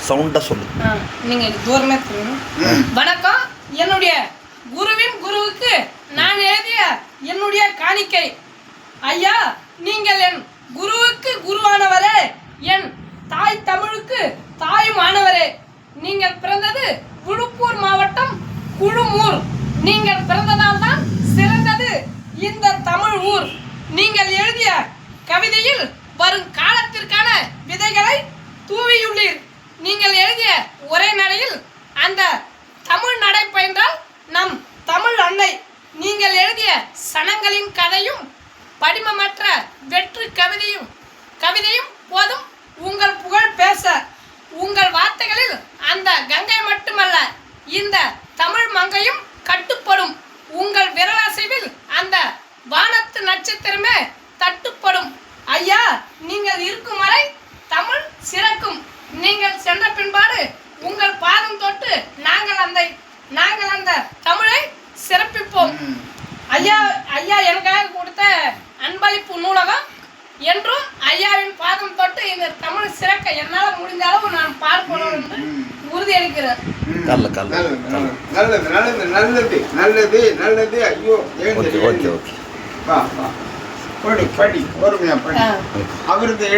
சவுண்டா சொல்லு. நீங்க தூரமே சொல்லணும். வணக்கம். என்னுடைய குருவின் குருவுக்கு நான் எழுதிய என்னுடைய காணிக்கை. ஐயா, நீங்கள் என் குருவுக்கு குருவானவரே, என் தாய் தமிழுக்கு தாயுமானவரே. நீங்கள் பிறந்தது விழுப்புரம் மாவட்டம் குழுமூர். நீங்கள் பிறந்ததால் தான் சிறந்தது இந்த தமிழ் ஊர். நீங்கள் எழுதிய கவிதையில் வரும் காலத்திற்கான விதைகளை தூவியுள்ளீர். நீங்கள் எழுதிய ஒரே நடையில் அந்த தமிழ் நடை பயின்றால் நம் தமிழ் அன்னை. நீங்கள் எழுதிய சனங்களின் கதையும் படிமமற்ற வெற்று கவிதையும் போதும் உங்கள் புகழ் பேச. உங்கள் வார்த்தைகளில் அந்த கங்கை மட்டுமல்ல, இந்த தமிழ் மங்கையும் கட்டுப்படும். உங்கள் விரலாசைவில் அந்த வானத்து நட்சத்திரமே தட்டுப்படும். ஐயா, நீங்கள் இருக்கும் வரை தமிழ் சிறக்கும். நீங்கள் சென்ற பின்பாடு உங்கள் பாதம் தொட்டு நாங்கள் அந்த தமிழை சிறப்பிப்போம். ஐயா எனக்காக கொடுத்த அன்பளிப்பு நூலகம் என்றும் ஐயாவின் பாதம் தொட்டு இந்த தமிழ் சிறக்க என்னால் முடிந்த அளவு நான் பாடுபடும் என்று உறுதியளிக்கிறேன். நல்லது. ஐயோ, ஓகே. படி பொறுமையா படி. அவருக்கு